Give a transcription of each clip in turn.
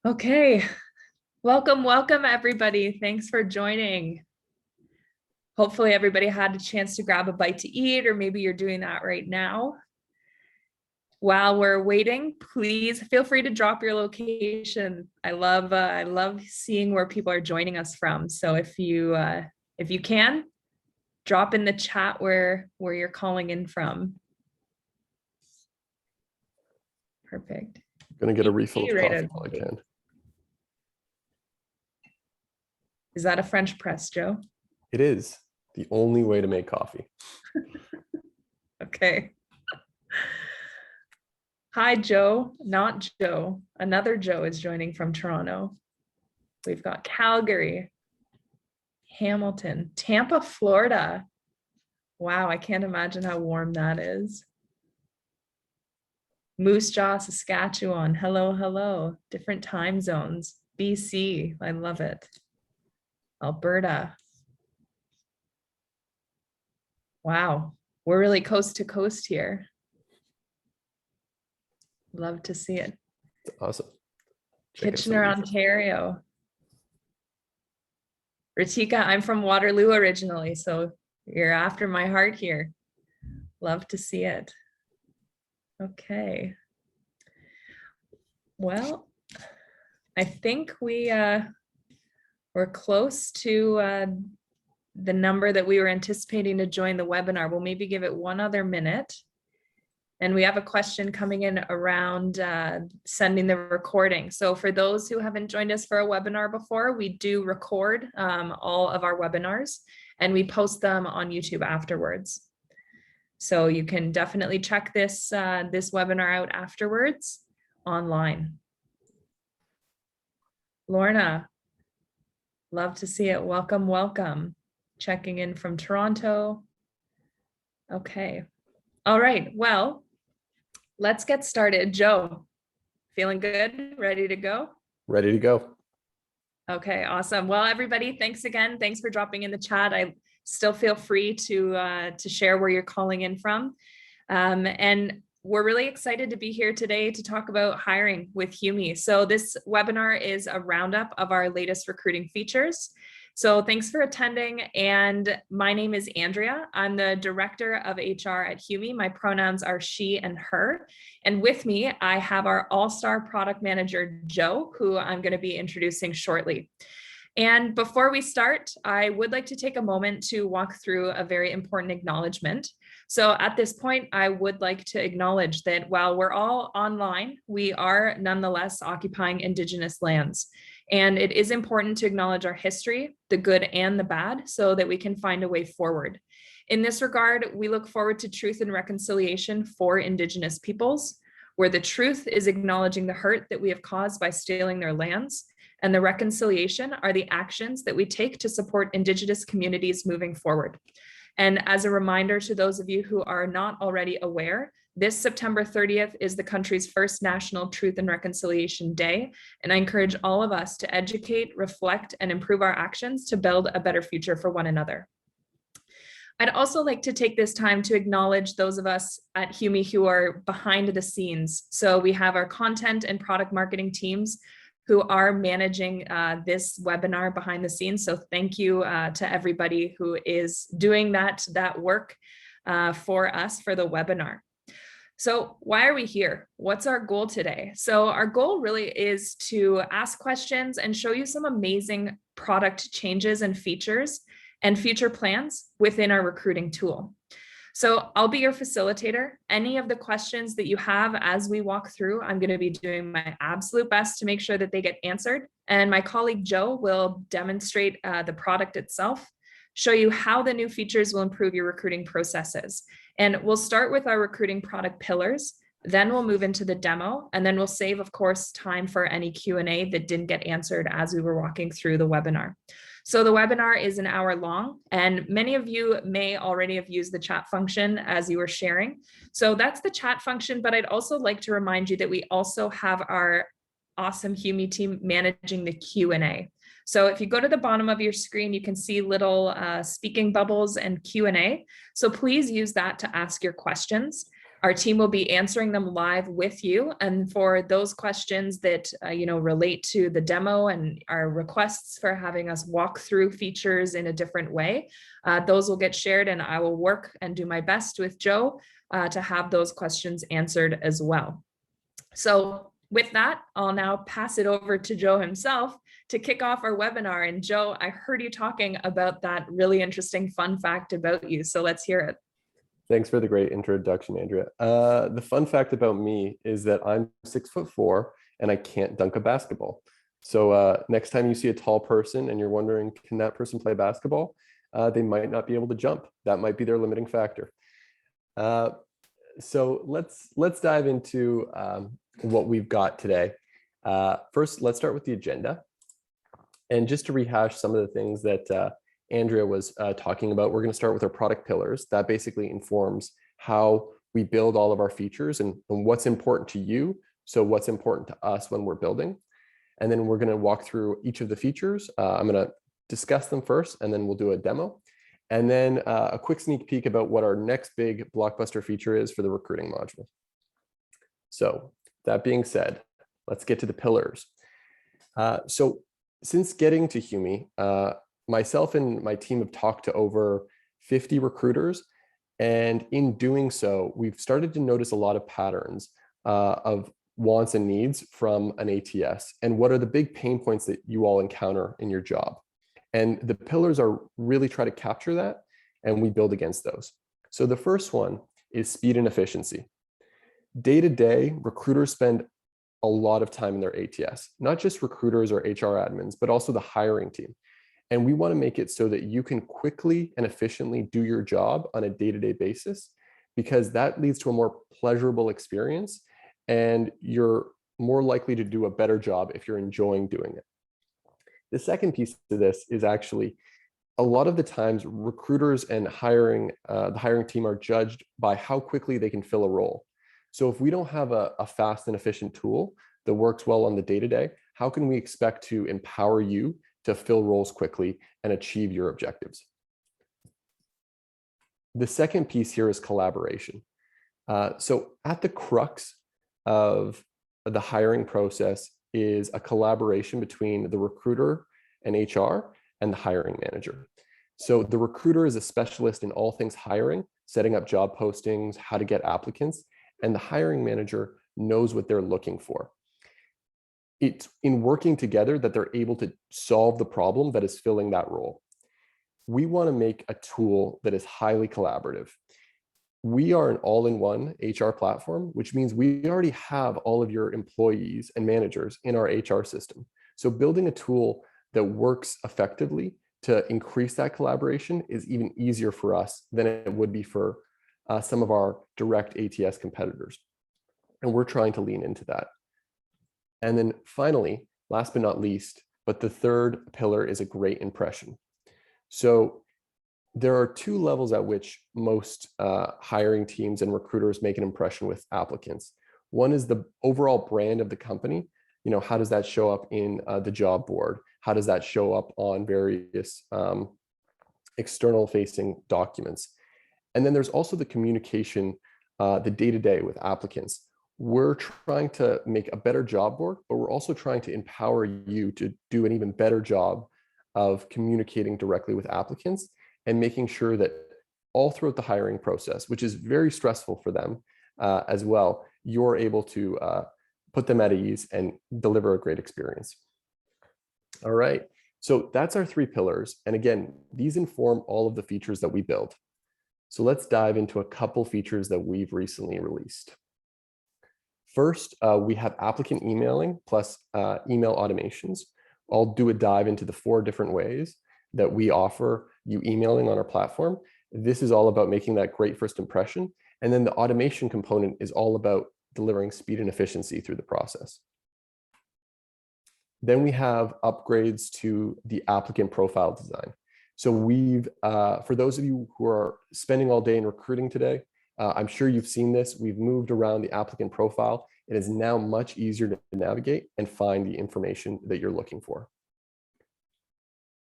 Okay, welcome everybody. Thanks for joining. Hopefully everybody had a chance to grab a bite to eat, or maybe you're doing that right now. While we're waiting, please feel free to drop your location. I love seeing where people are joining us from. So if you can, drop in the chat where you're calling in from. Perfect. Gonna get a refill of coffee while I can. Is that a French press, Joe? It is the only way to make coffee. Okay. Hi, Joe. Not Joe. Another Joe is joining from Toronto. We've got Calgary, Hamilton, Tampa, Florida. Wow, I can't imagine how warm that is. Moose Jaw, Saskatchewan. Hello, hello. Different time zones. BC. I love it. Alberta. Wow, we're really coast to coast here. Love to see it. It's awesome. Kitchener, Ontario. Ritika, I'm from Waterloo originally, so you're after my heart here. Love to see it. Okay. Well, I think we're close to the number that we were anticipating to join the webinar. We'll maybe give it one other minute. And we have a question coming in around sending the recording. So for those who haven't joined us for a webinar before, we do record all of our webinars and we post them on YouTube afterwards. So you can definitely check this webinar out afterwards online. Lorna, love to see it. Welcome, welcome. Checking in from Toronto. Okay. All right. Well, let's get started. Joe, feeling good? Ready to go? Ready to go. Okay, awesome. Well, everybody, thanks again. Thanks for dropping in the chat. I still feel free to share where you're calling in from. And we're really excited to be here today to talk about hiring with Humi. So this webinar is a roundup of our latest recruiting features. So thanks for attending. And my name is Andrea. I'm the director of HR at Humi. My pronouns are she and her. And with me, I have our all-star product manager, Joe, who I'm going to be introducing shortly. And before we start, I would like to take a moment to walk through a very important acknowledgement. So at this point, I would like to acknowledge that while we're all online, we are nonetheless occupying Indigenous lands. And it is important to acknowledge our history, the good and the bad, so that we can find a way forward. In this regard, we look forward to truth and reconciliation for Indigenous peoples, where the truth is acknowledging the hurt that we have caused by stealing their lands, and the reconciliation are the actions that we take to support Indigenous communities moving forward. And as a reminder to those of you who are not already aware, this September 30th is the country's first National Truth and Reconciliation Day. And I encourage all of us to educate, reflect, and improve our actions to build a better future for one another. I'd also like to take this time to acknowledge those of us at Humi who are behind the scenes. So we have our content and product marketing teams who are managing this webinar behind the scenes. So thank you to everybody who is doing that work for us for the webinar. So why are we here? What's our goal today? So our goal really is to ask questions and show you some amazing product changes and features and future plans within our recruiting tool. So I'll be your facilitator. Any of the questions that you have as we walk through, I'm going to be doing my absolute best to make sure that they get answered. And my colleague Joe will demonstrate the product itself, show you how the new features will improve your recruiting processes. And we'll start with our recruiting product pillars, then we'll move into the demo, and then we'll save, of course, time for any Q&A that didn't get answered as we were walking through the webinar. So the webinar is an hour long, and many of you may already have used the chat function as you were sharing. So that's the chat function, but I'd also like to remind you that we also have our awesome Humi team managing the Q&A. So if you go to the bottom of your screen, you can see little speaking bubbles and Q&A. So please use that to ask your questions. Our team will be answering them live with you. And for those questions that relate to the demo and our requests for having us walk through features in a different way, those will get shared, and I will work and do my best with Joe to have those questions answered as well. So with that, I'll now pass it over to Joe himself to kick off our webinar. And Joe, I heard you talking about that really interesting fun fact about you. So let's hear it. Thanks for the great introduction, Andrea. The fun fact about me is that I'm 6'4" and I can't dunk a basketball. So next time you see a tall person and you're wondering, can that person play basketball? They might not be able to jump. That might be their limiting factor. So let's dive into what we've got today. First, let's start with the agenda. And just to rehash some of the things that Andrea was talking about, we're going to start with our product pillars. That basically informs how we build all of our features and what's important to you. So what's important to us when we're building. And then we're going to walk through each of the features. I'm going to discuss them first, and then we'll do a demo. And then a quick sneak peek about what our next big blockbuster feature is for the recruiting module. So that being said, let's get to the pillars. So since getting to Humi, myself and my team have talked to over 50 recruiters. And in doing so, we've started to notice a lot of patterns of wants and needs from an ATS. And what are the big pain points that you all encounter in your job? And the pillars are really try to capture that, and we build against those. So the first one is speed and efficiency. Day to day, recruiters spend a lot of time in their ATS, not just recruiters or HR admins, but also the hiring team. And we want to make it so that you can quickly and efficiently do your job on a day-to-day basis, because that leads to a more pleasurable experience, and you're more likely to do a better job if you're enjoying doing it. The second piece to this is actually a lot of the times recruiters and the hiring team are judged by how quickly they can fill a role. So if we don't have a fast and efficient tool that works well on the day-to-day, how can we expect to empower you to fill roles quickly and achieve your objectives? The second piece here is collaboration. So at the crux of the hiring process is a collaboration between the recruiter and HR and the hiring manager. So the recruiter is a specialist in all things hiring, setting up job postings, how to get applicants, and the hiring manager knows what they're looking for. It's in working together that they're able to solve the problem that is filling that role. We want to make a tool that is highly collaborative. We are an all-in-one HR platform, which means we already have all of your employees and managers in our HR system. So building a tool that works effectively to increase that collaboration is even easier for us than it would be for some of our direct ATS competitors. And we're trying to lean into that. And then finally, last but not least, but the third pillar is a great impression. So there are two levels at which most hiring teams and recruiters make an impression with applicants. One is the overall brand of the company. You know, how does that show up in the job board? How does that show up on various external facing documents? And then there's also the communication, the day-to-day with applicants. We're trying to make a better job board, but we're also trying to empower you to do an even better job of communicating directly with applicants and making sure that all throughout the hiring process, which is very stressful for them as well, you're able to put them at ease and deliver a great experience. All right, so that's our three pillars. And again, these inform all of the features that we build. So let's dive into a couple features that we've recently released. First, we have applicant emailing plus email automations. I'll do a dive into the 4 different ways that we offer you emailing on our platform. This is all about making that great first impression. And then the automation component is all about delivering speed and efficiency through the process. Then we have upgrades to the applicant profile design. So we've, for those of you who are spending all day in recruiting today, I'm sure you've seen this. We've moved around the applicant profile. It is now much easier to navigate and find the information that you're looking for.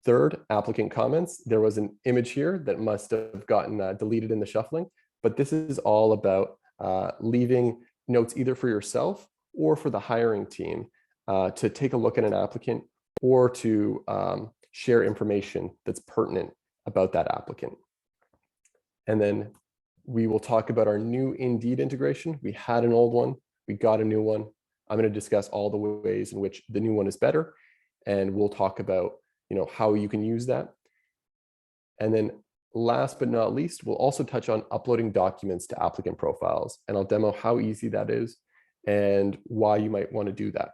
Third, applicant comments. There was an image here that must have gotten deleted in the shuffling, but this is all about leaving notes either for yourself or for the hiring team to take a look at an applicant or to share information that's pertinent about that applicant. And then we will talk about our new Indeed integration. We had an old one, we got a new one. I'm going to discuss all the ways in which the new one is better, and we'll talk about how you can use that. And then last but not least, we'll also touch on uploading documents to applicant profiles, and I'll demo how easy that is and why you might want to do that.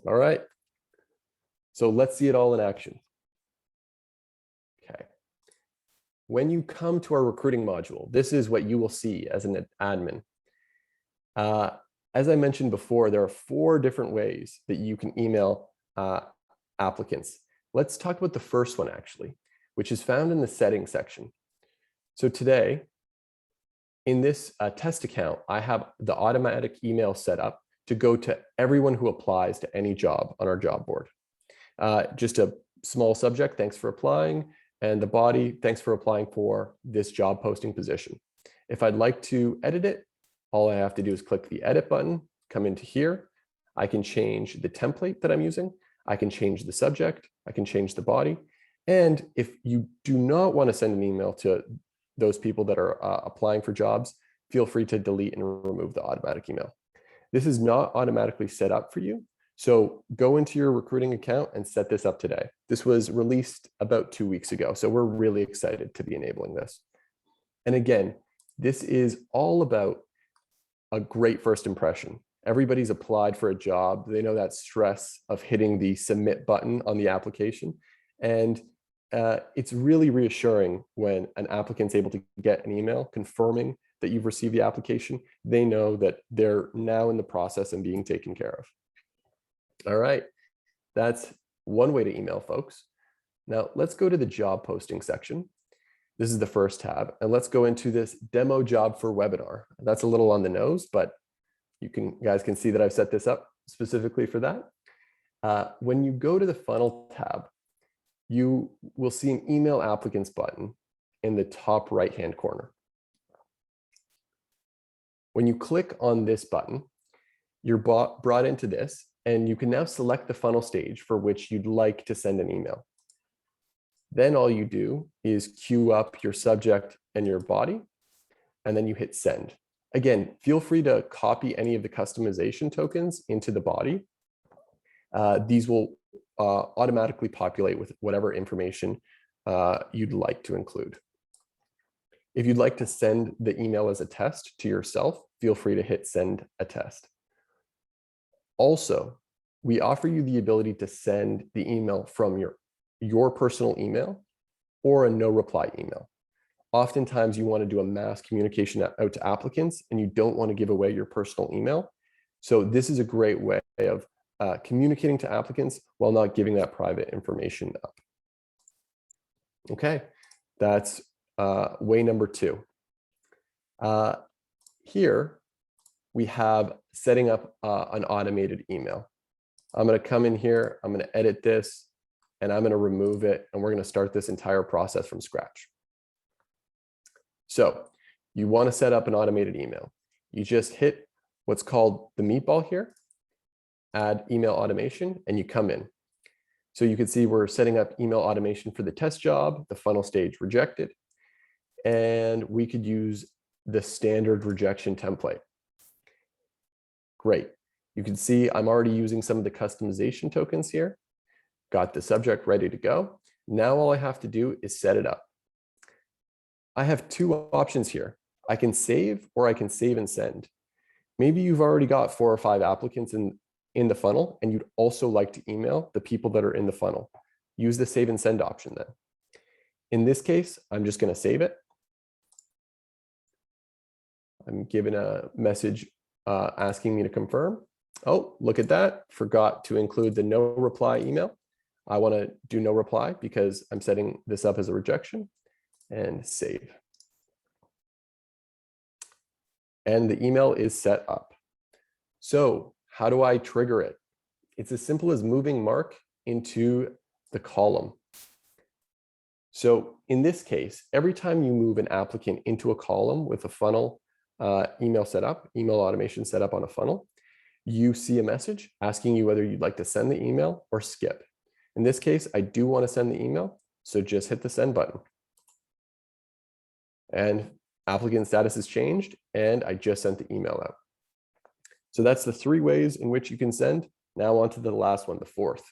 All right, so let's see it all in action. Okay. When you come to our recruiting module, this is what you will see as an admin. As I mentioned before, there are 4 different ways that you can email applicants. Let's talk about the first one actually, which is found in the settings section. So today, in this test account, I have the automatic email set up to go to everyone who applies to any job on our job board. Just a small subject, thanks for applying, and the body, thanks for applying for this job posting position. If I'd like to edit it, all I have to do is click the edit button, come into here. I can change the template that I'm using. I can change the subject. I can change the body. And if you do not want to send an email to those people that are applying for jobs, feel free to delete and remove the automatic email. This is not automatically set up for you. So go into your recruiting account and set this up today. This was released about 2 weeks ago. So we're really excited to be enabling this. And again, this is all about a great first impression. Everybody's applied for a job. They know that stress of hitting the submit button on the application. And it's really reassuring when an applicant's able to get an email confirming that you've received the application. They know that they're now in the process and being taken care of. All right, that's one way to email folks. Now let's go to the job posting section. This is the first tab, and let's go into this demo job for webinar. That's a little on the nose, but you guys can see that I've set this up specifically for that. When you go to the funnel tab, you will see an email applicants button in the top right-hand corner. When you click on this button, you're brought into this, and you can now select the funnel stage for which you'd like to send an email. Then all you do is queue up your subject and your body, and then you hit send. Again, feel free to copy any of the customization tokens into the body. These will automatically populate with whatever information you'd like to include. If you'd like to send the email as a test to yourself, feel free to hit send a test. Also, we offer you the ability to send the email from your personal email or a no reply email. Oftentimes you want to do a mass communication out to applicants and you don't want to give away your personal email. So this is a great way of communicating to applicants while not giving that private information up. Okay, that's way number 2. Here we have setting up an automated email. I'm going to come in here, I'm going to edit this, and I'm going to remove it, and we're going to start this entire process from scratch. So you want to set up an automated email. You just hit what's called the meatball here, add email automation, and you come in. So you can see we're setting up email automation for the test job, the funnel stage rejected, and we could use the standard rejection template. Great. You can see I'm already using some of the customization tokens here. Got the subject ready to go. Now all I have to do is set it up. I have 2 options here. I can save or I can save and send. Maybe you've already got 4 or 5 applicants in the funnel and you'd also like to email the people that are in the funnel. Use the save and send option then. In this case, I'm just going to save it. I'm given a message asking me to confirm. Oh, look at that. Forgot to include the no reply email. I want to do no reply because I'm setting this up as a rejection, and save. And the email is set up. So how do I trigger it? It's as simple as moving Mark into the column. So in this case, every time you move an applicant into a column with a funnel email setup, email automation setup on a funnel, you see a message asking you whether you'd like to send the email or skip. In this case, I do want to send the email, so just hit the send button. And applicant status is changed, and I just sent the email out. So that's the 3 ways in which you can send. Now on to the last one, the 4th.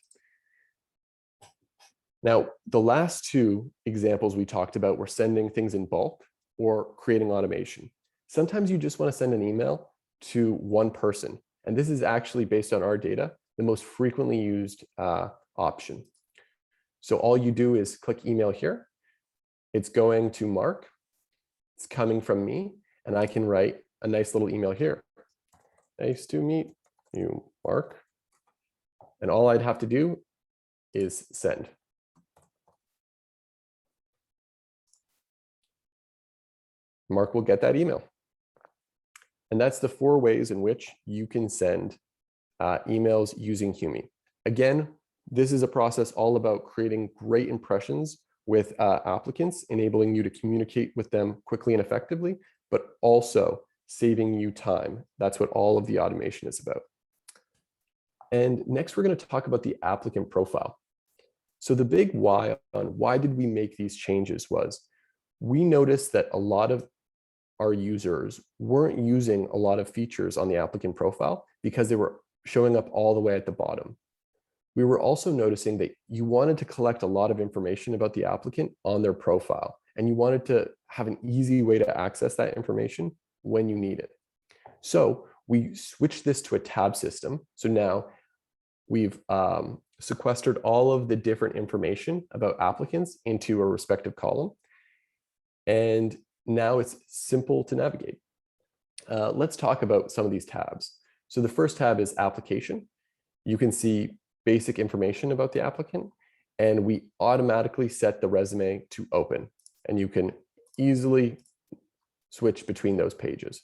Now, the last 2 examples we talked about were sending things in bulk or creating automation. Sometimes you just want to send an email to one person. And this is actually, based on our data, the most frequently used option. So all you do is click email here. It's going to Mark. It's coming from me. And I can write a nice little email here. Nice to meet you, Mark. And all I'd have to do is send. Mark will get that email. And that's the 4 ways in which you can send emails using Humi. Again, this is a process all about creating great impressions with applicants, enabling you to communicate with them quickly and effectively, but also saving you time. That's what all of the automation is about. And next, we're going to talk about the applicant profile. So the big why on why did we make these changes was we noticed that a lot of our users weren't using a lot of features on the applicant profile because they were showing up all the way at the bottom. We were also noticing that you wanted to collect a lot of information about the applicant on their profile, and you wanted to have an easy way to access that information when you need it. So we switched this to a tab system. So now we've sequestered all of the different information about applicants into a respective column. And now it's simple to navigate. Let's talk about some of these tabs. So the first tab is application. You can see basic information about the applicant, and we automatically set the resume to open, and you can easily switch between those pages.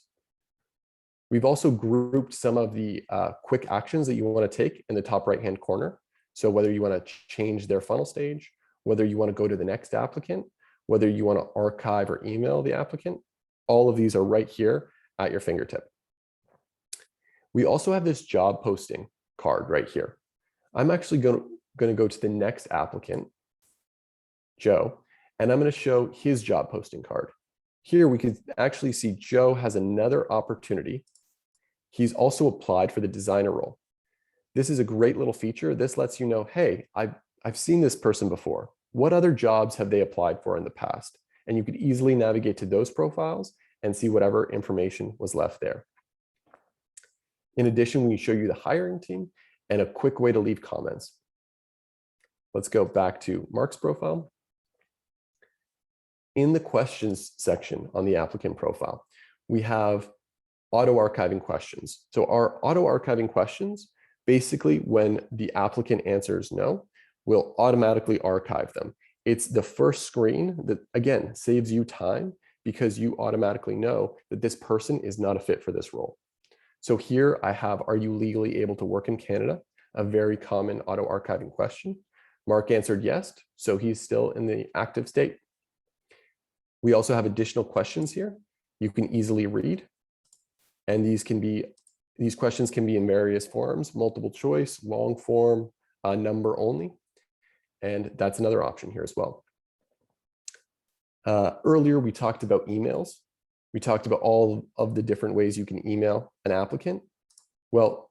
We've also grouped some of the quick actions that you want to take in the top right-hand corner. So whether you want to change their funnel stage, whether you want to go to the next applicant, whether you want to archive or email the applicant, all of these are right here at your fingertip. We also have this job posting card right here. I'm actually going to go to the next applicant, Joe, and I'm going to show his job posting card. Here we can actually see Joe has another opportunity. He's also applied for the designer role. This is a great little feature. This lets you know, hey, I've seen this person before. What other jobs have they applied for in the past? And you could easily navigate to those profiles and see whatever information was left there. In addition, we show you the hiring team and a quick way to leave comments. Let's go back to Mark's profile. In the questions section on the applicant profile, we have auto archiving questions. So our auto archiving questions, basically when the applicant answers no, will automatically archive them. It's the first screen that, again, saves you time because you automatically know that this person is not a fit for this role. So here I have, are you legally able to work in Canada? A very common auto archiving question. Mark answered yes, so he's still in the active state. We also have additional questions here you can easily read. And these questions can be in various forms, multiple choice, long form, number only. And that's another option here as well. Earlier, we talked about emails. We talked about all of the different ways you can email an applicant. Well,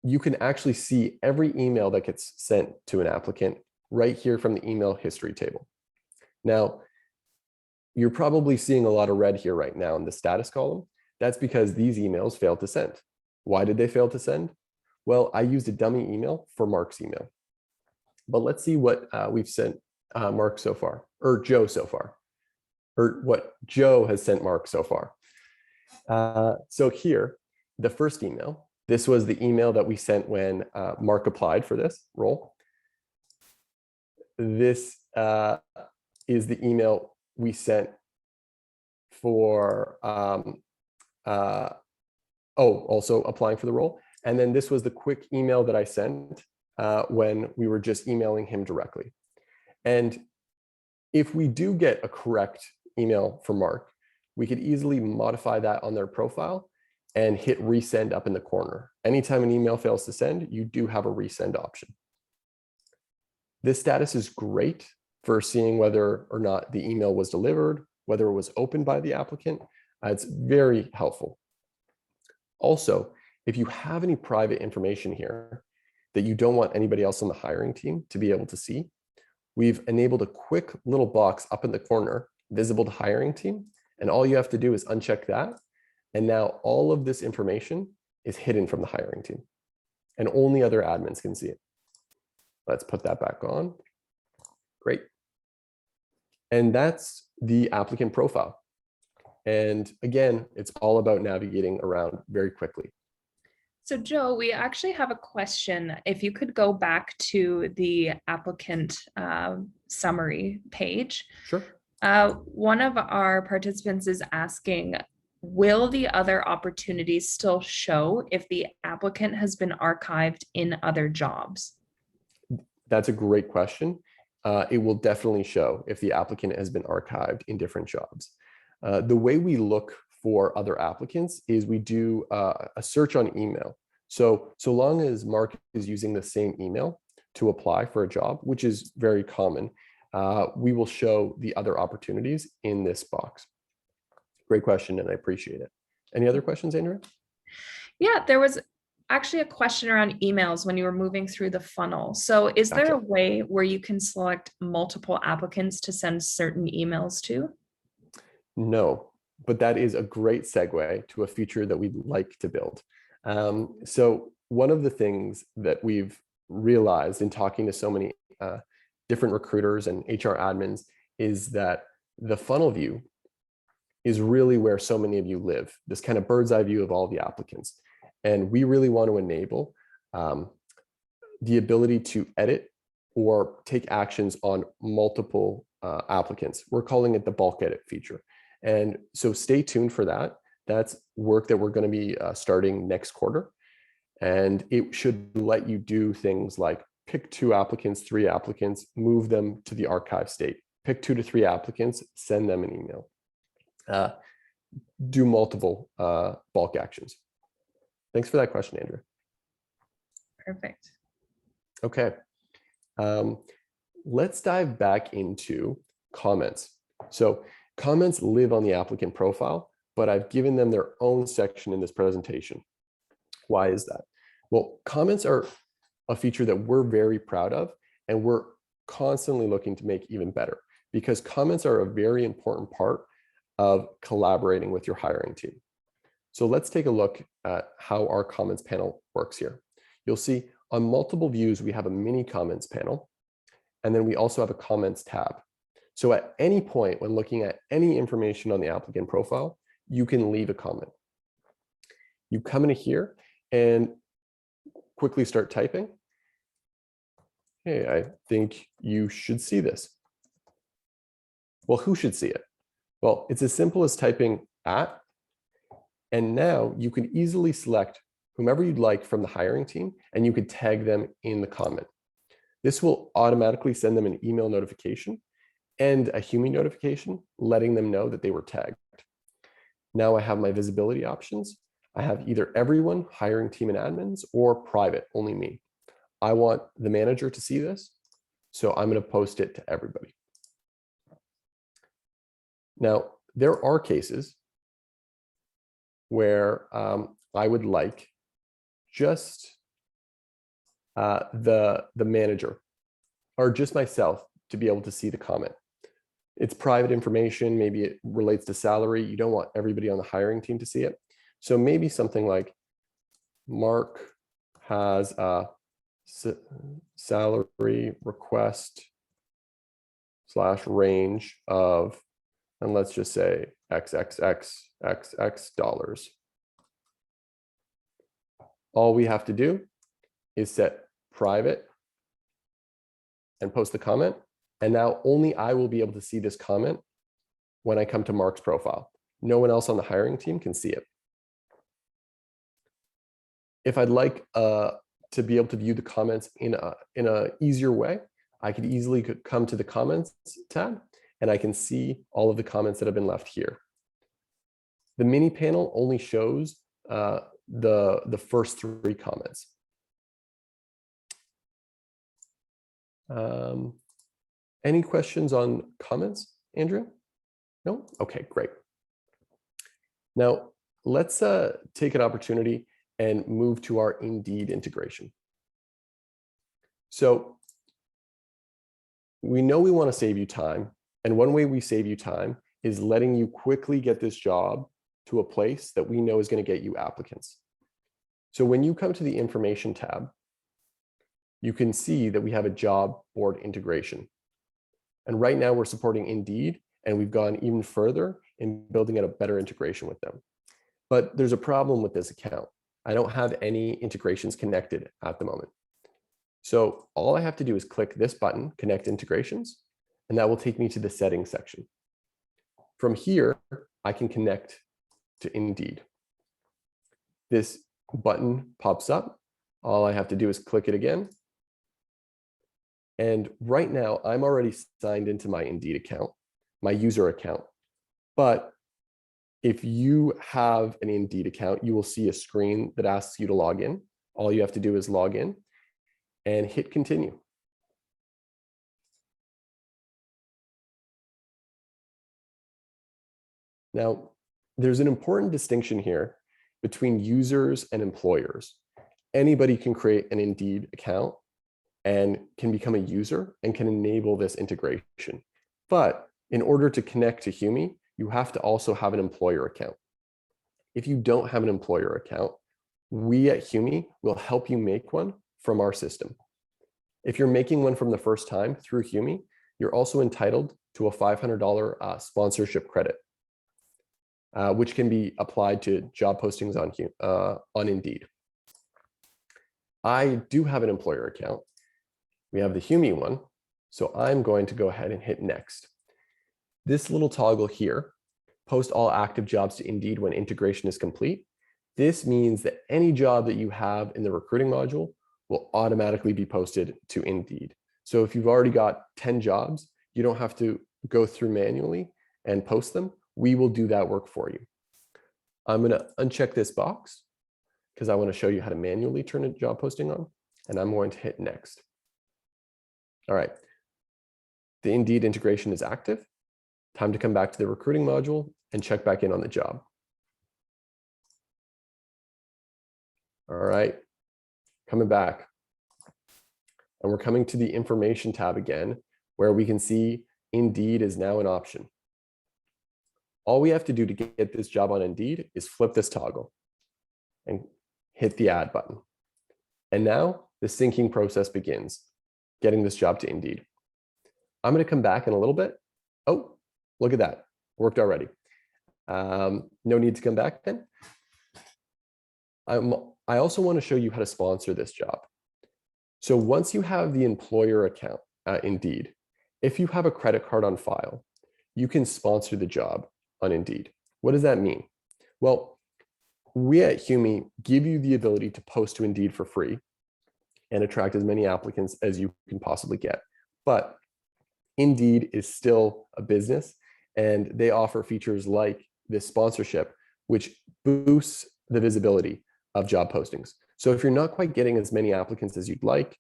you can actually see every email that gets sent to an applicant right here from the email history table. Now, you're probably seeing a lot of red here right now in the status column. That's because these emails failed to send. Why did they fail to send? Well, I used a dummy email for Mark's email. But let's see what we've sent Mark so far, or Joe so far, or what Joe has sent Mark so far. So here, the first email, this was the email that we sent when Mark applied for this role. This is the email we sent for, also applying for the role. And then this was the quick email that I sent when we were just emailing him directly. And if we do get a correct email from Mark, we could easily modify that on their profile and hit resend up in the corner. Anytime an email fails to send, you do have a resend option. This status is great for seeing whether or not the email was delivered, whether it was opened by the applicant. It's very helpful. Also, if you have any private information here that you don't want anybody else on the hiring team to be able to see, we've enabled a quick little box up in the corner, visible to hiring team. And all you have to do is uncheck that. And now all of this information is hidden from the hiring team and only other admins can see it. Let's put that back on. Great. And that's the applicant profile. And again, it's all about navigating around very quickly. So Joe, we actually have a question. If you could go back to the applicant summary page. Sure. One of our participants is asking, will the other opportunities still show if the applicant has been archived in other jobs? That's a great question. It will definitely show if the applicant has been archived in different jobs. The way we look for other applicants is we do a search on email. So long as Mark is using the same email to apply for a job, which is very common, we will show the other opportunities in this box. Great question, and I appreciate it. Any other questions, Andrea? Yeah, there was actually a question around emails when you were moving through the funnel. So is there a way where you can select multiple applicants to send certain emails to? No, but that is a great segue to a feature that we'd like to build. So one of the things that we've realized in talking to so many different recruiters and HR admins is that the funnel view is really where so many of you live, this kind of bird's eye view of all the applicants. And we really want to enable the ability to edit or take actions on multiple applicants. We're calling it the bulk edit feature. And so stay tuned for that. That's work that we're going to be starting next quarter. And it should let you do things like pick 2 applicants, 3 applicants, move them to the archive state, pick 2 to 3 applicants, send them an email, do multiple bulk actions. Thanks for that question, Andrea. Perfect. Okay. Let's dive back into comments. So comments live on the applicant profile, but I've given them their own section in this presentation. Why is that? Well, comments are a feature that we're very proud of, and we're constantly looking to make even better, because comments are a very important part of collaborating with your hiring team. So let's take a look at how our comments panel works here. You'll see on multiple views, we have a mini comments panel, and then we also have a comments tab. So at any point when looking at any information on the applicant profile, you can leave a comment. You come into here and quickly start typing. Hey, I think you should see this. Well, who should see it? Well, it's as simple as typing @ and now you can easily select whomever you'd like from the hiring team, and you could tag them in the comment. This will automatically send them an email notification and a Humi notification, letting them know that they were tagged. Now I have my visibility options. I have either everyone, hiring team and admins, or private, only me. I want the manager to see this, so I'm going to post it to everybody. Now, there are cases where I would like just the manager or just myself to be able to see the comment. It's private information. Maybe it relates to salary. You don't want everybody on the hiring team to see it. So maybe something like Mark has a salary request / range of, and let's just say XXX dollars. All we have to do is set private and post the comment. And now only I will be able to see this comment when I come to Mark's profile. No one else on the hiring team can see it. If I'd like to be able to view the comments in a easier way, I could easily come to the comments tab, and I can see all of the comments that have been left here. The mini panel only shows the first 3 comments. Any questions on comments, Andrew? No? Okay, great. Now, let's take an opportunity and move to our Indeed integration. So we know we want to save you time. And one way we save you time is letting you quickly get this job to a place that we know is going to get you applicants. So when you come to the information tab, you can see that we have a job board integration. And right now we're supporting Indeed, and we've gone even further in building out a better integration with them. But there's a problem with this account. I don't have any integrations connected at the moment. So all I have to do is click this button, Connect Integrations, and that will take me to the settings section. From here, I can connect to Indeed. This button pops up. All I have to do is click it again. And right now, I'm already signed into my Indeed account, my user account. But if you have an Indeed account, you will see a screen that asks you to log in. All you have to do is log in and hit continue. Now, there's an important distinction here between users and employers. Anybody can create an Indeed account and can become a user and can enable this integration. But in order to connect to Humi, you have to also have an employer account. If you don't have an employer account, we at Humi will help you make one from our system. If you're making one from the first time through Humi, you're also entitled to a $500 sponsorship credit, which can be applied to job postings on Indeed. I do have an employer account. We have the Humi one, so I'm going to go ahead and hit next. This little toggle here, post all active jobs to Indeed when integration is complete. This means that any job that you have in the recruiting module will automatically be posted to Indeed. So if you've already got 10 jobs, you don't have to go through manually and post them. We will do that work for you. I'm going to uncheck this box because I want to show you how to manually turn a job posting on, and I'm going to hit next. All right, the Indeed integration is active. Time to come back to the recruiting module and check back in on the job. All right, coming back. And we're coming to the information tab again, where we can see Indeed is now an option. All we have to do to get this job on Indeed is flip this toggle and hit the add button. And now the syncing process begins, getting this job to Indeed. I'm going to come back in a little bit. Oh, look at that. Worked already. No need to come back then. I also want to show you how to sponsor this job. So once you have the employer account at Indeed, if you have a credit card on file, you can sponsor the job on Indeed. What does that mean? Well, we at Humi give you the ability to post to Indeed for free and attract as many applicants as you can possibly get. But Indeed is still a business, and they offer features like this sponsorship, which boosts the visibility of job postings. So if you're not quite getting as many applicants as you'd like,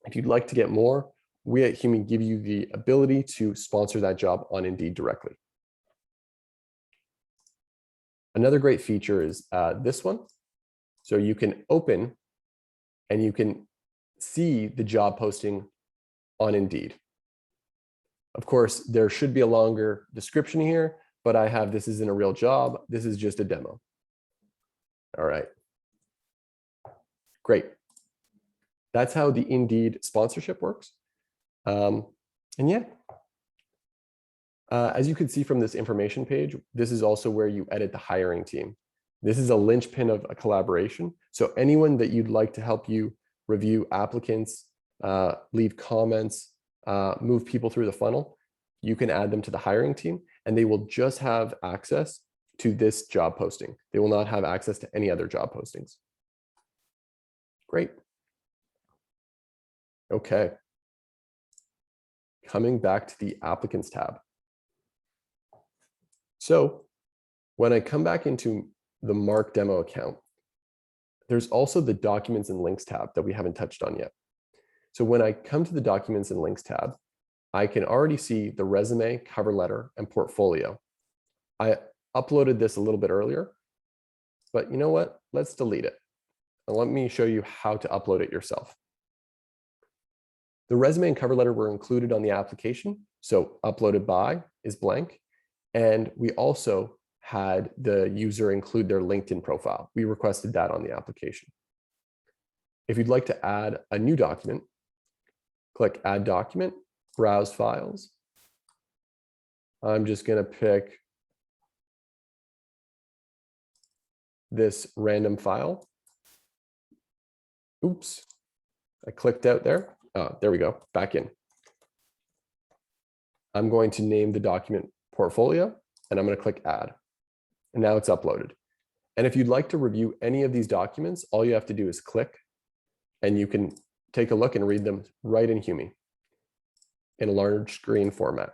if you'd like to get more, we at Humi give you the ability to sponsor that job on Indeed directly. Another great feature is this one. So you can open and you can see the job posting on Indeed. Of course, there should be a longer description here, but I have this isn't a real job. This is just a demo. All right. Great. That's how the Indeed sponsorship works. And yeah, as you can see from this information page, this is also where you edit the hiring team. This is a linchpin of a collaboration. So anyone that you'd like to help you review applicants, leave comments, move people through the funnel, you can add them to the hiring team, and they will just have access to this job posting. They will not have access to any other job postings. Great. Okay. Coming back to the Applicants tab. So When I come back into the Mark demo account, there's also the Documents and Links tab that we haven't touched on yet. So when I come to the Documents and Links tab, I can already see the resume, cover letter, and portfolio. I uploaded this a little bit earlier, but you know what? Let's delete it. And let me show you how to upload it yourself. The resume and cover letter were included on the application, so uploaded by is blank. And we also had the user include their LinkedIn profile. We requested that on the application. If you'd like to add a new document, click Add Document, Browse Files. I'm just going to pick this random file. Oops, I clicked out there. There we go, back in. I'm going to name the document Portfolio, and I'm going to click Add. And now it's uploaded. And if you'd like to review any of these documents, all you have to do is click, and you can take a look and read them right in Humi in a large screen format.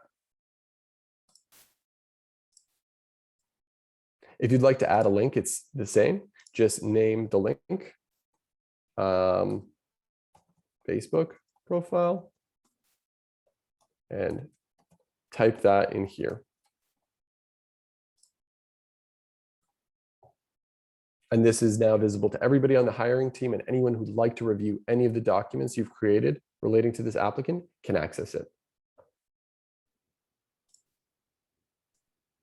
If you'd like to add a link, it's the same. Just name the link, Facebook profile, and type that in here. And this is now visible to everybody on the hiring team, and anyone who'd like to review any of the documents you've created relating to this applicant can access it.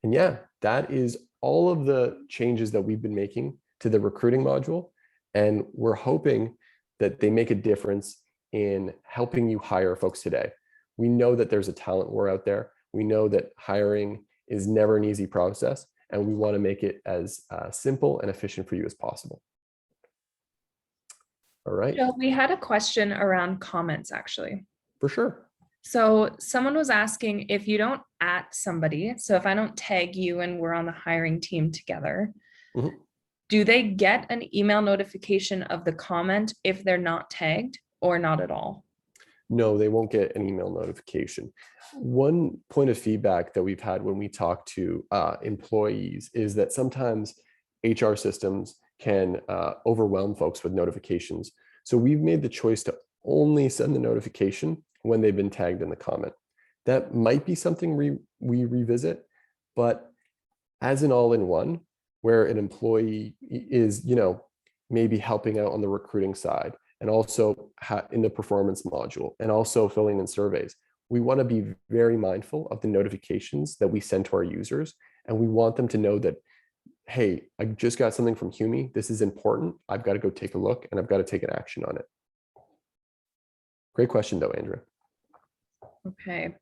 And yeah, that is all of the changes that we've been making to the recruiting module. And we're hoping that they make a difference in helping you hire folks today. We know that there's a talent war out there. We know that hiring is never an easy process, and we want to make it as simple and efficient for you as possible. All right. So we had a question around comments, actually. For sure. So someone was asking, if you don't at somebody, so if I don't tag you and we're on the hiring team together, do they get an email notification of the comment if they're not tagged, or not at all? No, they won't get an email notification. One point of feedback that we've had when we talk to employees is that sometimes HR systems can overwhelm folks with notifications. So we've made the choice to only send the notification when they've been tagged in the comment. That might be something we revisit, but as an all-in-one, where an employee is, maybe helping out on the recruiting side, and also in the performance module, and also filling in surveys, we want to be very mindful of the notifications that we send to our users. And we want them to know that, hey, I just got something from Humi. This is important. I've got to go take a look, and I've got to take an action on it. Great question though, Andrea. Okay.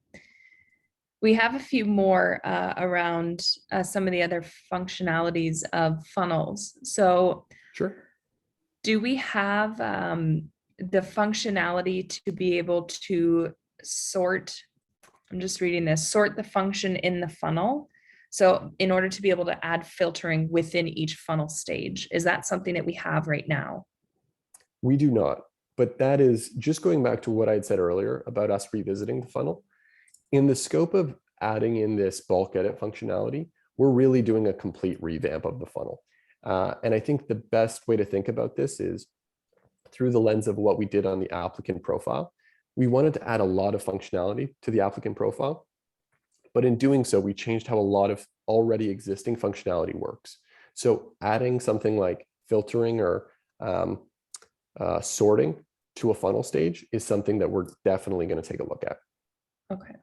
We have a few more around some of the other functionalities of funnels. So sure. Do we have the functionality to be able to sort, I'm just reading this, sort the function in the funnel? So in order to be able to add filtering within each funnel stage, is that something that we have right now? We do not, but that is just going back to what I had said earlier about us revisiting the funnel. In the scope of adding in this bulk edit functionality, we're really doing a complete revamp of the funnel. And I think the best way to think about this is through the lens of what we did on the applicant profile. We wanted to add a lot of functionality to the applicant profile, but in doing so, we changed how a lot of already existing functionality works. So adding something like filtering or sorting to a funnel stage is something that we're definitely going to take a look at. Okay.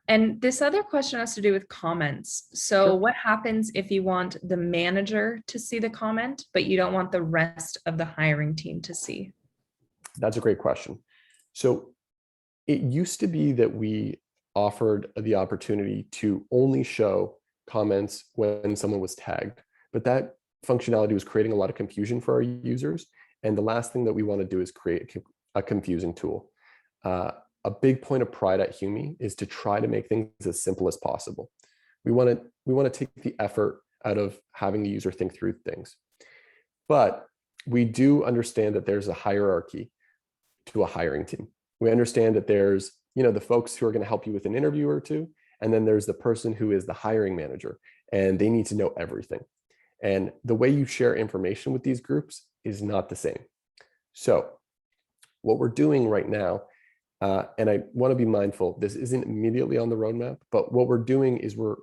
And this other question has to do with comments. So Sure. What happens if you want the manager to see the comment, but you don't want the rest of the hiring team to see? That's a great question. So it used to be that we offered the opportunity to only show comments when someone was tagged, but that functionality was creating a lot of confusion for our users. And the last thing that we want to do is create a confusing tool. A big point of pride at Humi is to try to make things as simple as possible. We want to take the effort out of having the user think through things. But we do understand that there's a hierarchy to a hiring team. We understand that there's, the folks who are going to help you with an interview or two, and then there's the person who is the hiring manager. and they need to know everything. And the way you share information with these groups is not the same. So what we're doing right now, and I want to be mindful, this isn't immediately on the roadmap, but what we're doing is we're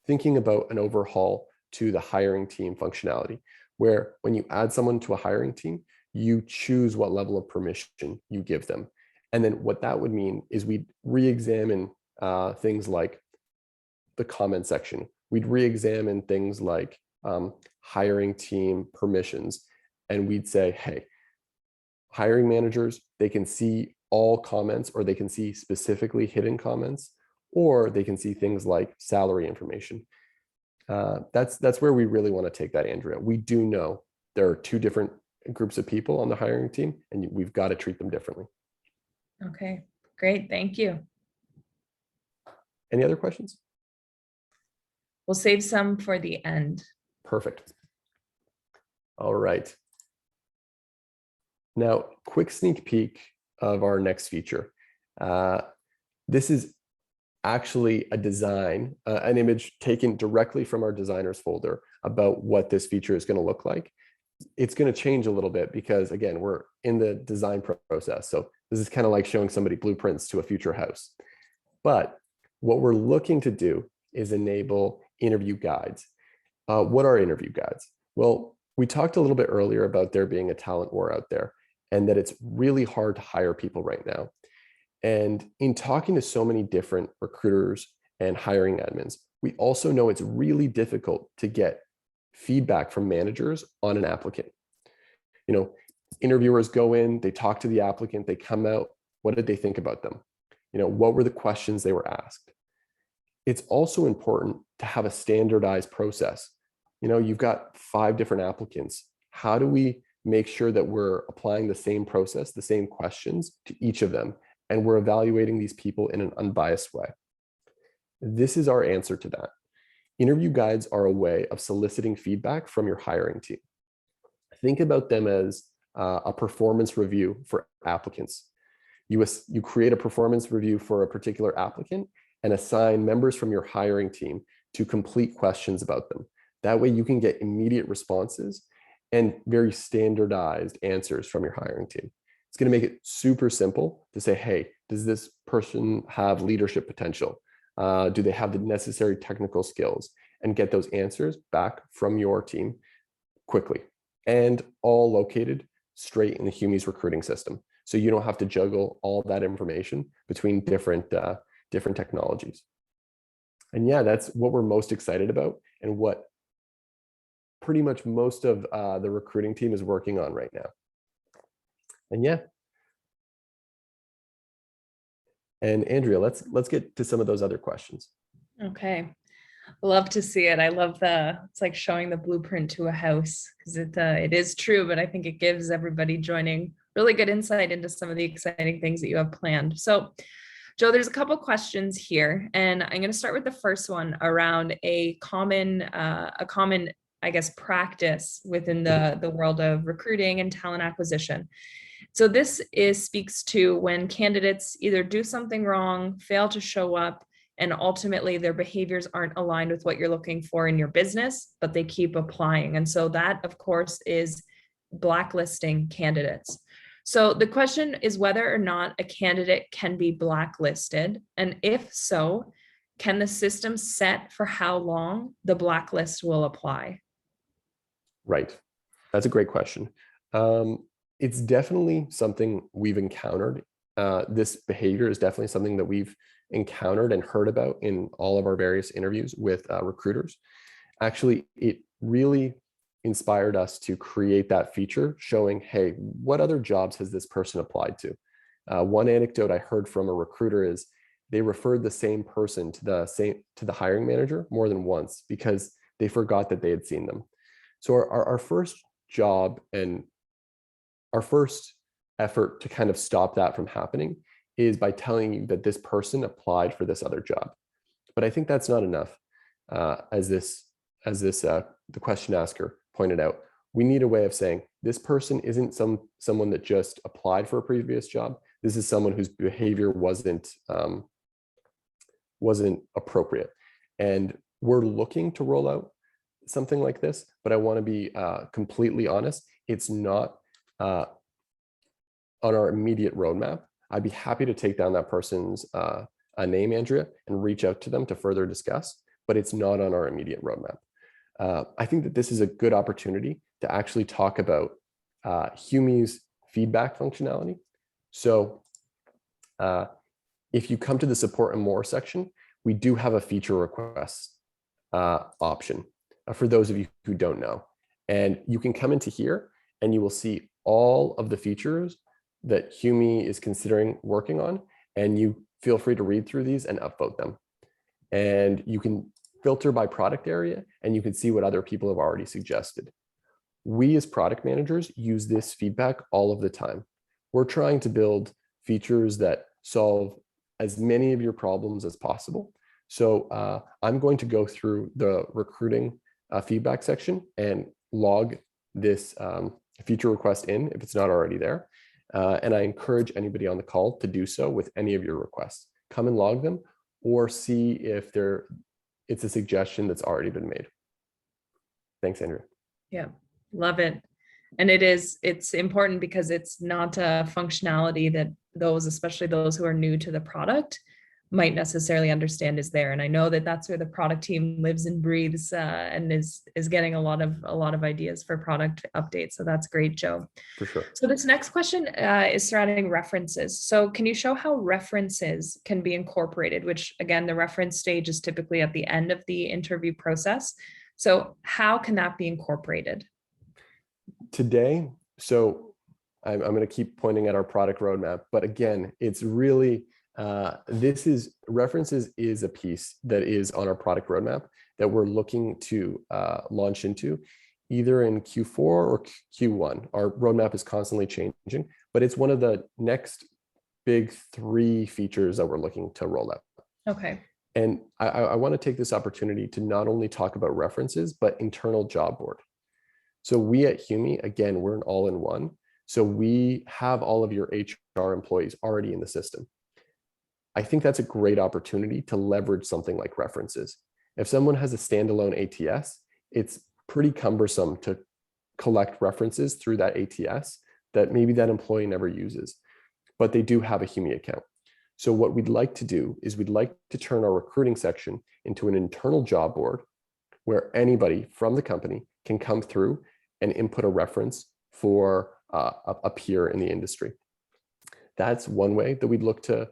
thinking about an overhaul to the hiring team functionality, where when you add someone to a hiring team, you choose what level of permission you give them. And then what that would mean is we'd re-examine things like the comment section. We'd re-examine things like hiring team permissions. And we'd say, hey, hiring managers, they can see all comments, or they can see specifically hidden comments, or they can see things like salary information. That's where we really want to take that, Andrea. We do know there are two different groups of people on the hiring team, and we've got to treat them differently. Okay, great. Thank you. Any other questions? We'll save some for the end. Perfect. All right. Now, quick sneak peek of our next feature. This is actually a design, an image taken directly from our designers folder about what this feature is going to look like. It's going to change a little bit because, again, we're in the design process. So this is kind of like showing somebody blueprints to a future house. But what we're looking to do is enable interview guides. What are interview guides? Well, we talked a little bit earlier about there being a talent war out there, and that it's really hard to hire people right now. And in talking to so many different recruiters and hiring admins, we also know it's really difficult to get feedback from managers on an applicant. You know, interviewers go in, they talk to the applicant, they come out, what did they think about them? You know, what were the questions they were asked? It's also important to have a standardized process. You know, you've got 5 different applicants. How do we make sure that we're applying the same process, the same questions to each of them, and we're evaluating these people in an unbiased way? This is our answer to that. Interview guides are a way of soliciting feedback from your hiring team. Think about them as a performance review for applicants. You create a performance review for a particular applicant and assign members from your hiring team to complete questions about them. That way you can get immediate responses and very standardized answers from your hiring team. It's going to make it super simple to say, hey, does this person have leadership potential? Do they have the necessary technical skills? And get those answers back from your team quickly, and all located straight in the Humi's recruiting system. So you don't have to juggle all that information between different technologies. And yeah, that's what we're most excited about, and what pretty much most of the recruiting team is working on right now. And yeah. And Andrea, let's get to some of those other questions. Okay. Love to see it. I love it's like showing the blueprint to a house, because it is true, but I think it gives everybody joining really good insight into some of the exciting things that you have planned. So Joe, there's a couple questions here, and I'm going to start with the first one around a common, I guess, practice within the world of recruiting and talent acquisition. So this speaks to when candidates either do something wrong, fail to show up, and ultimately their behaviors aren't aligned with what you're looking for in your business, but they keep applying. And so that, of course, is blacklisting candidates. So the question is whether or not a candidate can be blacklisted. And if so, can the system set for how long the blacklist will apply? Right. That's a great question. It's definitely something we've encountered. This behavior is definitely something that we've encountered and heard about in all of our various interviews with recruiters. Actually, it really inspired us to create that feature showing, hey, what other jobs has this person applied to? One anecdote I heard from a recruiter is they referred the same person to the hiring manager more than once because they forgot that they had seen them. So our first job and our first effort to kind of stop that from happening is by telling you that this person applied for this other job. But I think that's not enough. As the question asker pointed out, we need a way of saying this person isn't someone that just applied for a previous job. This is someone whose behavior wasn't appropriate. And We're looking to roll out something like this, but I want to be completely honest. It's not on our immediate roadmap. I'd be happy to take down that person's name, Andrea, and reach out to them to further discuss, but it's not on our immediate roadmap. I think that this is a good opportunity to actually talk about Humi's feedback functionality. So if you come to the support and more section, we do have a feature request option for those of you who don't know. And you can come into here and you will see all of the features that Humi is considering working on, and you feel free to read through these and upvote them. And you can filter by product area, and you can see what other people have already suggested. We as product managers use this feedback all of the time. We're trying to build features that solve as many of your problems as possible. So I'm going to go through the recruiting feedback section and log this feature request in if it's not already there. And I encourage anybody on the call to do so with any of your requests. Come and log them, or see if it's a suggestion that's already been made. Thanks, Andrea. Yeah, love it. And it's important because it's not a functionality that those, especially those who are new to the product, might necessarily understand is there. And I know that that's where the product team lives and breathes and is getting a lot of ideas for product updates. So that's great, Joe. For sure. So this next question is surrounding references. So can you show how references can be incorporated, which again, the reference stage is typically at the end of the interview process. So how can that be incorporated? Today, so I'm going to keep pointing at our product roadmap, but again, it's really, references is a piece that is on our product roadmap that we're looking to launch into either in Q4 or Q1. Our roadmap is constantly changing, but it's one of the next big 3 features that we're looking to roll out. Okay. And I want to take this opportunity to not only talk about references, but internal job board. So we at Humi, again, we're an all-in-one. So we have all of your HR employees already in the system. I think that's a great opportunity to leverage something like references. If someone has a standalone ATS, it's pretty cumbersome to collect references through that ATS that maybe that employee never uses, but they do have a Humi account. So what we'd like to do is we'd like to turn our recruiting section into an internal job board where anybody from the company can come through and input a reference for a peer in the industry. That's one way that we'd look to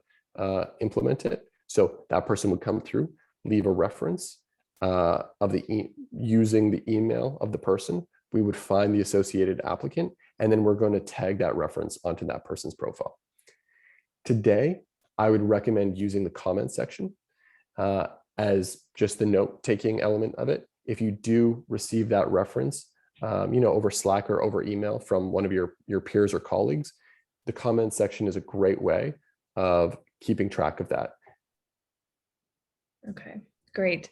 implement it. So that person would come through, leave a reference using the email of the person. We would find the associated applicant, and then we're going to tag that reference onto that person's profile. Today, I would recommend using the comment section as just the note-taking element of it. If you do receive that reference, over Slack or over email from one of your peers or colleagues, the comment section is a great way of keeping track of that. Okay, great.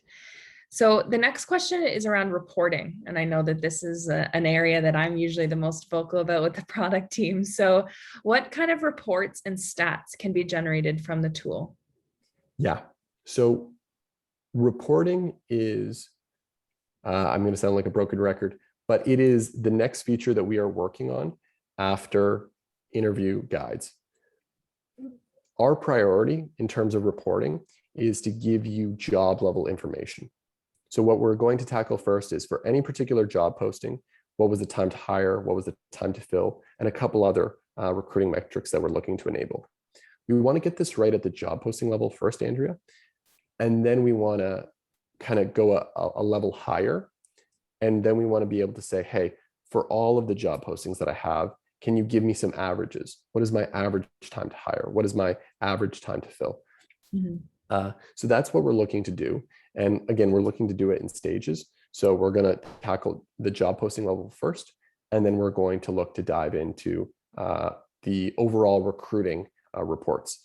So the next question is around reporting. And I know that this is an area that I'm usually the most vocal about with the product team. So what kind of reports and stats can be generated from the tool? Yeah, so reporting is, I'm going to sound like a broken record, but it is the next feature that we are working on after interview guides. Our priority in terms of reporting is to give you job level information. So what we're going to tackle first is for any particular job posting, what was the time to hire, what was the time to fill, and a couple other recruiting metrics that we're looking to enable. We want to get this right at the job posting level first, Andrea, and then we want to kind of go a level higher. And then we want to be able to say, hey, for all of the job postings that I have, can you give me some averages? What is my average time to hire? What is my average time to fill? Mm-hmm. So that's what we're looking to do. And again, we're looking to do it in stages. So we're going to tackle the job posting level first, and then we're going to look to dive into the overall recruiting reports.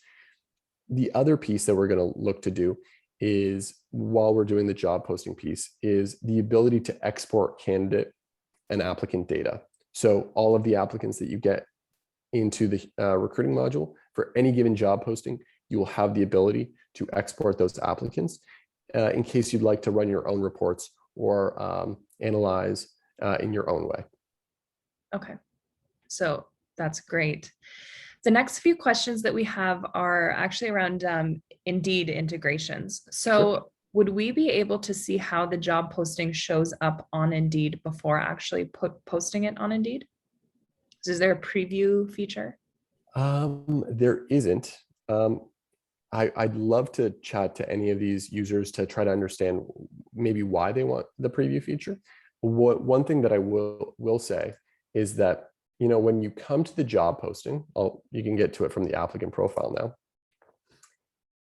The other piece that we're going to look to do is, while we're doing the job posting piece, is the ability to export candidate and applicant data. So all of the applicants that you get into the recruiting module for any given job posting, you will have the ability to export those applicants in case you'd like to run your own reports or analyze in your own way. Okay, so that's great. The next few questions that we have are actually around Indeed integrations. So Sure. would we be able to see how the job posting shows up on Indeed before actually posting it on Indeed? So is there a preview feature? There isn't. I'd love to chat to any of these users to try to understand maybe why they want the preview feature. One thing that I will say is that, you know, when you come to the job posting, you can get to it from the applicant profile now,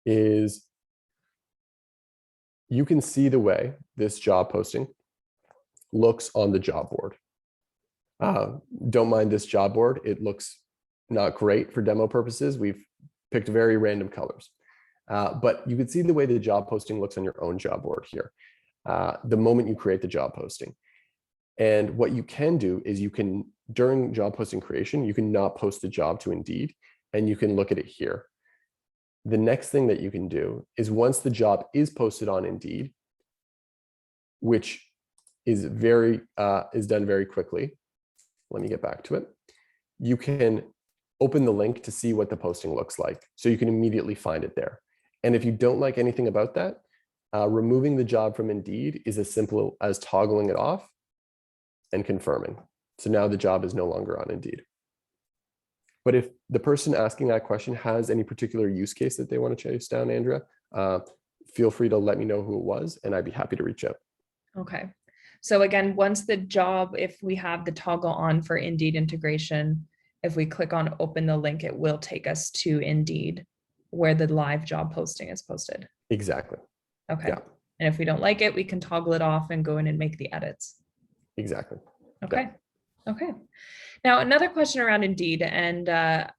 is you can see the way this job posting looks on the job board. Don't mind this job board. It looks not great for demo purposes. We've picked very random colors. But you can see the way the job posting looks on your own job board here, the moment you create the job posting. And what you can do is you can, during job posting creation, you can not post the job to Indeed, and you can look at it here. The next thing that you can do is once the job is posted on Indeed, which is done very quickly. Let me get back to it. You can open the link to see what the posting looks like. So you can immediately find it there. And if you don't like anything about that, removing the job from Indeed is as simple as toggling it off and confirming. So now the job is no longer on Indeed. But if the person asking that question has any particular use case that they want to chase down, Andrea, feel free to let me know who it was, and I'd be happy to reach out. Okay. So again, once the job, if we have the toggle on for Indeed integration, if we click on open the link, it will take us to Indeed where the live job posting is posted. Exactly. Okay. Yeah. And if we don't like it, we can toggle it off and go in and make the edits. Exactly. Okay. Yeah. Okay. Now, another question around Indeed, and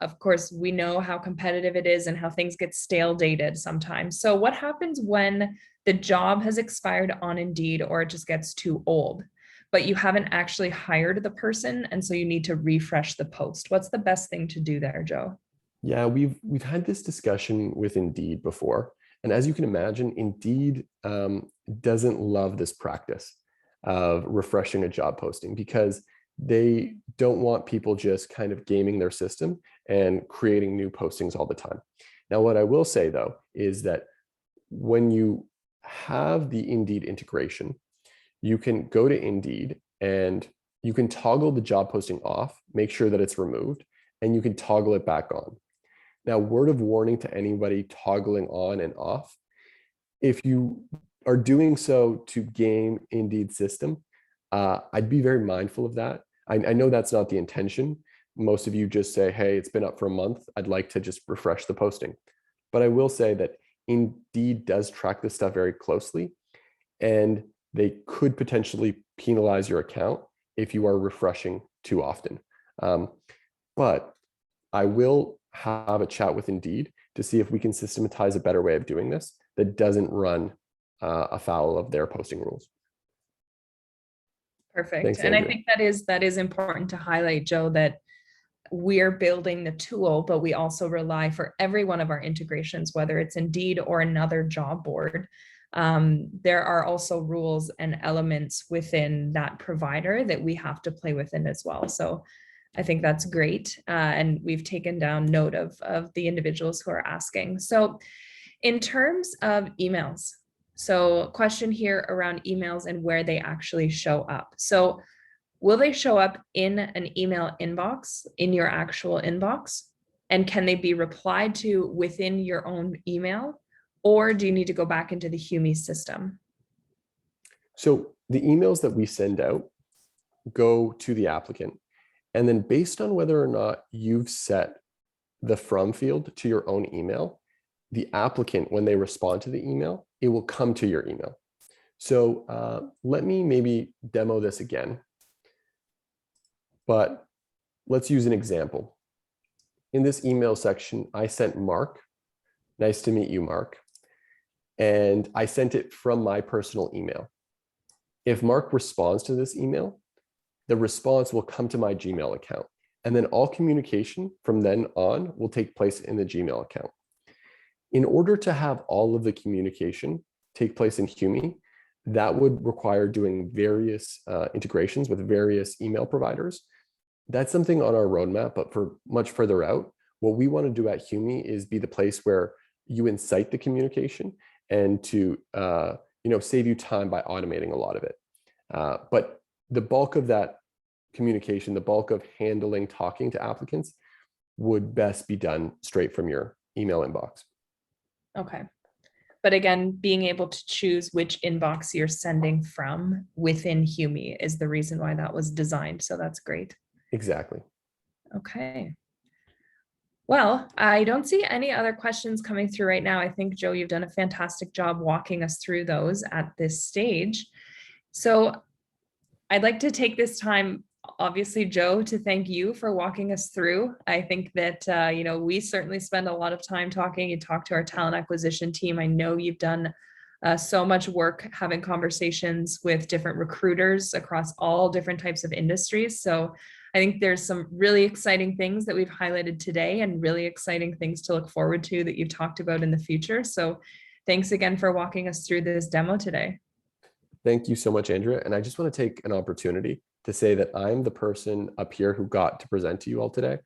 of course, we know how competitive it is and how things get stale dated sometimes. So what happens when the job has expired on Indeed or it just gets too old, but you haven't actually hired the person, and so you need to refresh the post? What's the best thing to do there, Joe? Yeah, we've had this discussion with Indeed before. And as you can imagine, Indeed doesn't love this practice of refreshing a job posting because they don't want people just kind of gaming their system and creating new postings all the time. Now, what I will say, though, is that when you have the Indeed integration, you can go to Indeed and you can toggle the job posting off, make sure that it's removed, and you can toggle it back on. Now, word of warning to anybody toggling on and off, if you are doing so to game Indeed's system, I'd be very mindful of that. I know that's not the intention. Most of you just say, hey, it's been up for a month. I'd like to just refresh the posting. But I will say that Indeed does track this stuff very closely, and they could potentially penalize your account if you are refreshing too often. But I will have a chat with Indeed to see if we can systematize a better way of doing this that doesn't run afoul of their posting rules. Perfect. Thanks, and Andrea. I think that is important to highlight, Joe, that we're building the tool, but we also rely for every one of our integrations, whether it's Indeed or another job board. There are also rules and elements within that provider that we have to play within as well. So I think that's great. And we've taken down note of the individuals who are asking. So in terms of emails, so question here around emails and where they actually show up. So will they show up in an email inbox, in your actual inbox? And can they be replied to within your own email? Or do you need to go back into the Humi system? So the emails that we send out go to the applicant. And then based on whether or not you've set the from field to your own email, the applicant, when they respond to the email, it will come to your email. So let me maybe demo this again. But let's use an example. In this email section, I sent Mark. Nice to meet you, Mark. And I sent it from my personal email. If Mark responds to this email, the response will come to my Gmail account. And then all communication from then on will take place in the Gmail account. In order to have all of the communication take place in Humi, that would require doing various integrations with various email providers. That's something on our roadmap, but for much further out, what we want to do at Humi is be the place where you incite the communication and to save you time by automating a lot of it. But the bulk of that communication, the bulk of handling, talking to applicants would best be done straight from your email inbox. Okay. But again, being able to choose which inbox you're sending from within Humi is the reason why that was designed. So that's great. Exactly. Okay. Well, I don't see any other questions coming through right now. I think, Joe, you've done a fantastic job walking us through those at this stage. So I'd like to take this time, obviously, Joe, to thank you for walking us through. I think that, we certainly spend a lot of time talking. You talk to our talent acquisition team. I know you've done so much work having conversations with different recruiters across all different types of industries. So I think there's some really exciting things that we've highlighted today and really exciting things to look forward to that you've talked about in the future. So thanks again for walking us through this demo today. Thank you so much, Andrea. And I just want to take an opportunity to say that I'm the person up here who got to present to you all today,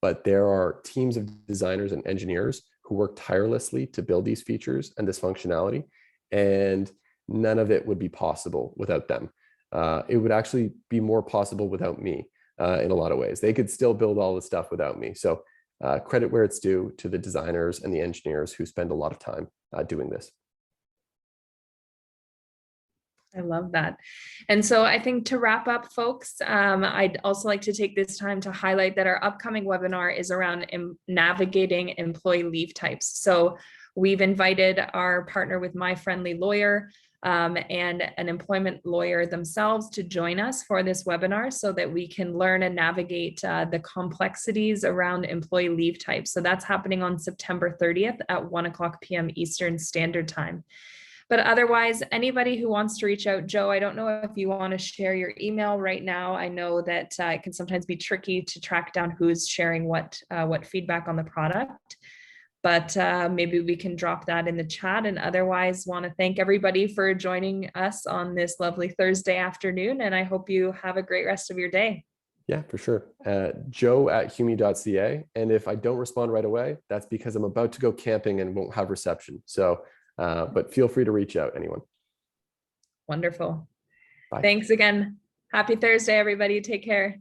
but there are teams of designers and engineers who work tirelessly to build these features and this functionality, and none of it would be possible without them. It would actually be more possible without me in a lot of ways. They could still build all the stuff without me. So credit where it's due to the designers and the engineers who spend a lot of time doing this. I love that. And so I think to wrap up, folks, I'd also like to take this time to highlight that our upcoming webinar is around navigating employee leave types. So we've invited our partner with My Friendly Lawyer and an employment lawyer themselves to join us for this webinar so that we can learn and navigate the complexities around employee leave types. So that's happening on September 30th at 1:00 p.m. Eastern Standard Time. But otherwise, anybody who wants to reach out, Joe, I don't know if you want to share your email right now. I know that it can sometimes be tricky to track down who's sharing what feedback on the product, but maybe we can drop that in the chat. And otherwise, want to thank everybody for joining us on this lovely Thursday afternoon. And I hope you have a great rest of your day. Yeah, for sure. joe@humi.ca. And if I don't respond right away, that's because I'm about to go camping and won't have reception. So but feel free to reach out, anyone. Wonderful. Bye. Thanks again. Happy Thursday, everybody. Take care.